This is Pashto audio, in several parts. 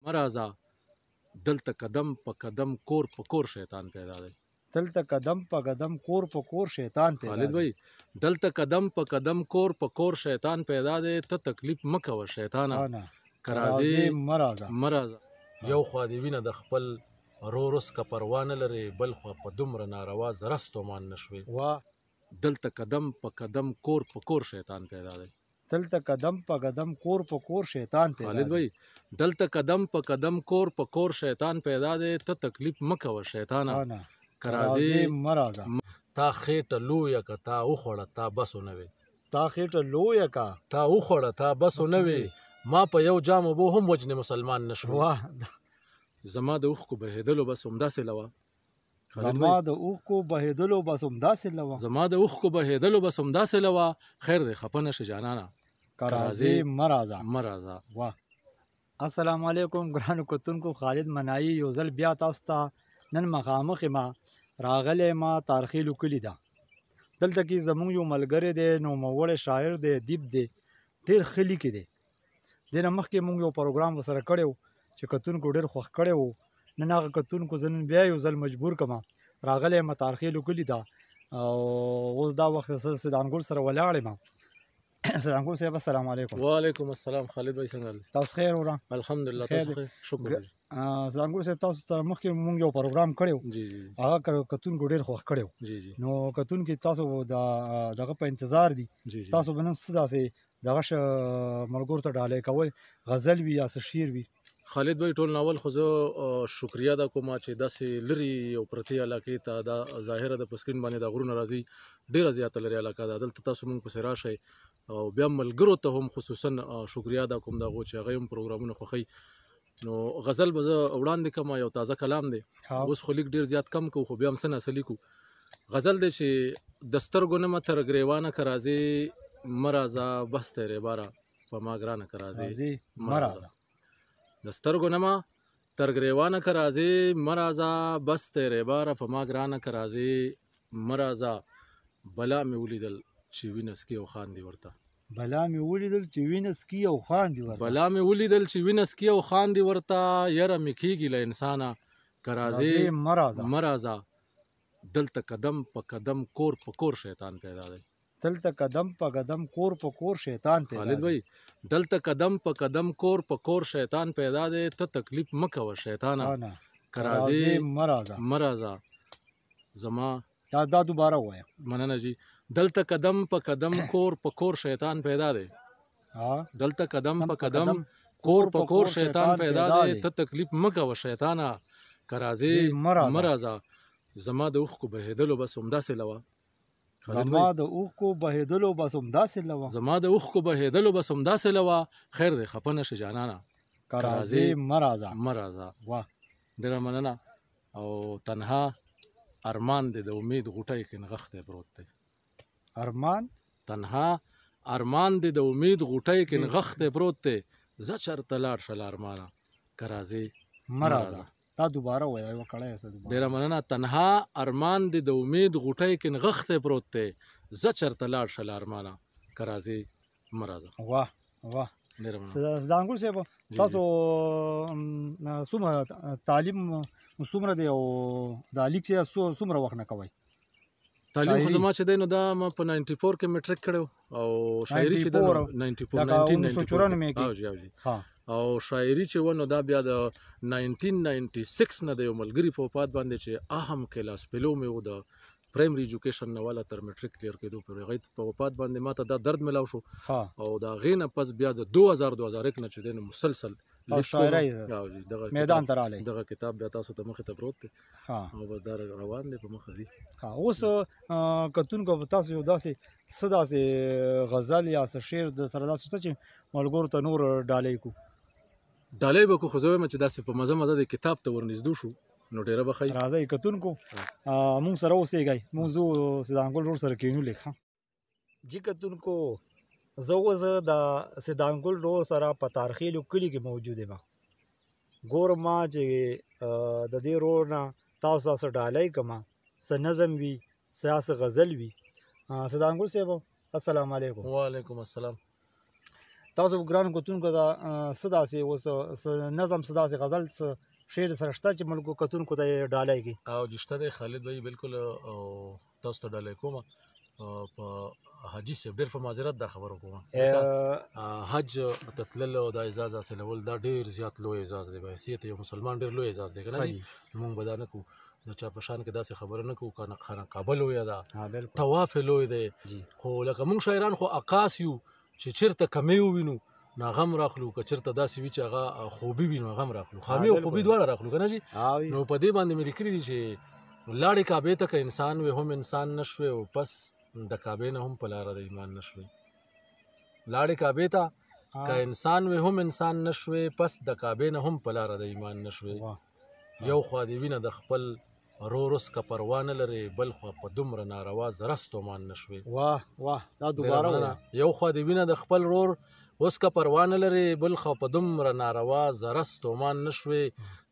مرازا دلته قدم په قدم کور په کور شیطان پیدا دی. دلته قدم په قدم کور په کور شیطان پیدا خالد بھائی دلته قدم په قدم کور په کور شیطان پیدا دی. ته تکلیف مه کوه شیطانه که راځې مرازه یو خوا دې وینه د خپل رورس که پروا نه لرې بل خوا په دومره ناروا زره ستومان نه شوې. دلته قدم په قدم کور په کور شیطان پیدا دی. دلته قدم په قدم کور په کور شیطان پیدا خالد بھائی دلته قدم په قدم کور په کور شیطان پیدا دی. ته تکلیف مه کوه شیطانه که راځې مرازه تا خېټه لویه که تا وخوړه تا بس ونه وې. تا خېټه لویه که تا وخوړه تا بس ونه وې. ما په یو جام اوبو هم وجنې مسلمان نه شو. زما د اوښکو بهېدلو بس همداسې لوه. زما د اوښکو بهېدلو بس همداسې لوه. زما د اوښکو بهېدلو بس همداسې لوه. خیر دی خفه نه شې جانانه که راځې مرازه. واه السلام علیکم ګرانو کتونکو. خالد منایي یو ځل بیا تاسو ته نن مخامخ ما راغلی ما تارخیلو کلي ده. دلته کې زموږ یو ملګری دی نوموړی شاعر دی ادیب دی ډېر ښه لیکي دی. دې نه مخکې موږ یو پروګرام ورسره کړی و چې کتونکو ډېر خوښ کړی و. نن هغه کتونکو زه نن بیا یو ځل مجبور کړم راغلی یم تارخیلو کلي ده او اوس دا وخت زه سیدانګل سره ولاړ یم. سیدانګل صاحب السلام علیکم. وعلیکم السلام. خالد بھائی څنګه تاسو خیر وره؟ الحمدلله تاسو خیر شکر. سیدانګل صاحب تاسو ته مخکې موږ یو پروګرام کړی و هغه کتونکو ډېر خوښ کړی و. نو کتونکي تاسو د دغه په انتظار دي تاسو به نن څه داسې دغه ملګرو ته ډالۍ کوئ غزل وي یا څه شعر وي؟ خالد بھائی ټول ناول خو زه شکریه دا کوم چې داسې لرې یو پرتې علاقې ته دا ظاهره د په سکرین باندې دا غرونه راځي ډېره زیاته لرې علاقه ده. دلته تاسو مونږ پسې راشئ او بیا ملګرو ته هم خصوصا شکریه دا کوم د هغو چې هغوی هم پروګرامونه خوښوي. نو غزل به زه وړاندې کړم یو تازه کلام دی. اوس خو لیک ډېر زیات کم کوو خو بیا هم څه ناڅه لیکو. غزل دی چې د سترګو نه مه تر ګریوانه که راځې مه راځه بس تیرې باره په ما ګرانه که راځې مه راځه. د سترګو نه مه تر ګریوانه که راځې مه راځه بس تیرې باره په ما ګرانه که راځې مه راځه. بلا مې ولیدل چې وینه څکي او خاندي ورته. بلا مې ولیدل چې وینه څکي او خاندي ورته. بلا مې ولیدل چې وینه څکي او خاندي ورته. یره مې کېږي له انسانه که راځې مه راځه. دلته قدم په قدم کور په کور شیطان پیدا دی. دلته قدم په قدم کور په کور شیطان پیدا دی. خالد بھائی دلته قدم په قدم کور په کور شیطان پیدا دی. ته تکلیف مه کوه شیطانه که راځې مه راځه. زما دا دوباره ووایه. مننه جی. دلته قدم په قدم کور په کور شیطان پیدا دی. دلته قدم په قدم کور په کور شیطان پیدا دی. ته تکلیف مه کوه شیطانه که راځې مه راځه. زما د اوښکو بهېدلو بس همداسې لوه. زما د اوښکو بهېدلو بس همداسې لوه. زما د اوښکو بهېدلو بس همداسې لوه. خیر دی خفه نه شې جانانه که راځې مه راځه. واه ډېره مننه. او تنها ارمان دی د امید غوټی کې نغښتی پروت دی. تنها ارمان دی د امید غوټی کې نغښتی پروت دی. زه چېرته لاړ شه له ارمانه که راځې مه راځه. دا دوباره وایه یوه کړی یې ډېره مننه. تنها ارمان دی د امید غوټی کې نغښتی پروت دی. زه چېرته لاړ شه له ارمانه که راځې مه راځه. واه واه سیدانګل صاحب تاسو څومره تعلیم څومره دی او دا لیک چې څومره وخت نه کوئ؟ تعلیم خو زما چې دی نو دا ما په 94 کې میټریک کړی او شاعري چې ده 1994 او شاعري چې و نو دا بیا د 1996 نه د یو ملګري په وفات باندې چې اهم کلاس فیلو مې و د پرایمري ایجوکیشن نه والا تر میټریک کلیر کېدو پورې هغوی په وفات باندې ما ته دا درد ملاو شو او د هغې نه پس بیا د 2001 نه چې دی نو مسلسل میدان ته راغلی. دغه کتاب بیا تاسو ته مخې ته پروت دی او بس دا روان دی په مخه ځي. اوس کتونکو تاسو یو داسې څه داسې غزل یا څه شعر د سره داسې شته چې ملګرو ته نور ډالۍ کړو؟ ډالۍ به کړو خو زه وایم چې داسې په مزه مزه د کتاب ته ورنږدې شو نو ډېره به ښه راځئ کتونکو مونږ سره اوسېږئ. مونږ ځو سیدانګل روډ سره کینو لیک. جی کتونکو زه اوس د سیدانګل روډ سره په تارخیلو کلي کې موجود یم. ګورم ما چې د دې روډ نه تاسو ته څه ډالۍ کړمه څه نظم وي څه غزل وي. سیدانګل صاحب السلام علیکم. وعلیکم السلام. تاسو ګرانو کتونکو ته څه داسې اوس نظم څه داسې غزل څه شعر سره شته چې ملکو کتونکو ته یې ډالۍ کړي؟ او جشته دی خالد بھائی بالکل تاسو ته ډالۍ کوم په حاجي صاحب ډېر په معذرت دا خبره کوم ځکه حج ته تلل او دا اعزاز حاصلول دا ډېر زیات لوی اعزاز دی په حیثیت یو مسلمان ډېر لوی اعزاز دی که نه جي موږ به دا نه کوو د چا په شان کې داسې خبره نه کوو خانه کعبه لویه ده طواف یې لوی دی خو لکه موږ شاعران خو عکاس یو چې چېرته کمې ووینو نو هغه هم راخلو که چېرته داسې وي چې هغه خوبي وي نو هغه هم راخلو خامي او خوبي دواړه راخلو که نه جي نو په دې باندې مې لیکلي دي چې لاړې کعبې ته که انسان وې هم انسان نه شوې او پس د کعبې نه هم په لاره د ایمان نه شوې لاړې کعبې ته که انسان وې هم انسان نه شوې پس د کعبې نه هم په لاره د ایمان نه شوې یو خوا دې وینه د خپل رور اوس که پروا نه لرې بل خوا په دومره ناروا زره ستومان نه شوې واه واه دا دوباره یو خوا دې وینه د خپل رور اوس که پروا نه لرې بل خوا په دومره ناروا زره ستومان نه شوې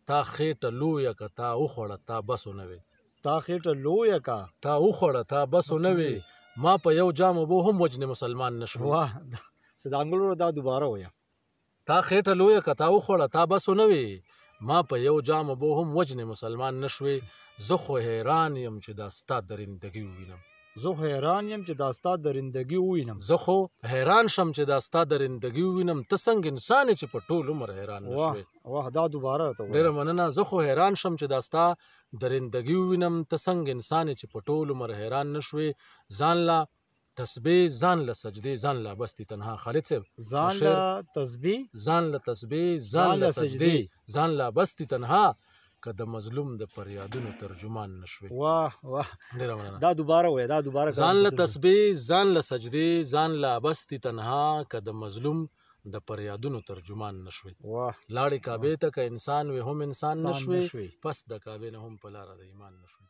تا خېټه لویه که تا وخوړه تا بس ونه وې تا خېټه لویه که تا وخوړه تا بس ونه وې ما په یو جام اوبو هم وجنې مسلمان نه شوې واه سدانګلو دا دوباره ویه تا خېټه لویه که تا وخوړه تا بس ونه وې ما په یو جام اوبو هم وجنې مسلمان نه شوې زه خو حیران یم چې دا ستا درندګي ووینم زه خو حیران یم چې دا ستا درندګي ووینم زه خو حیران شم چې دا ستا درندګي ووینم ته څنګه انسان یې چې په ټول عمر حیران نه شوې واه دا دوباره راته ووایه ډېره مننه زه خو حیران شم چې دا ستا درندګي ووینم ته څنګه انسان یې چې په ټول عمر حیران نه شوې ځان له تسبیح ځان له سجدې ځان له بستی تنها خالد صاحب ځان له تسبیح ځان له تسبیح ځان له سجدې ځان له بستی تنها که د مظلوم د فریادونو ترجمان نه شوې واه واه ډېره مننه دا دوباره وایه دا دوباره ځان له تسبیح ځان له سجدې ځان له بستی تنها که د مظلوم د فریادونو ترجمان نه شوې لاړې کعبې ته که انسان وې هم انسان نه شوې پس د کعبې نه هم په لاره د ایمان نه شوې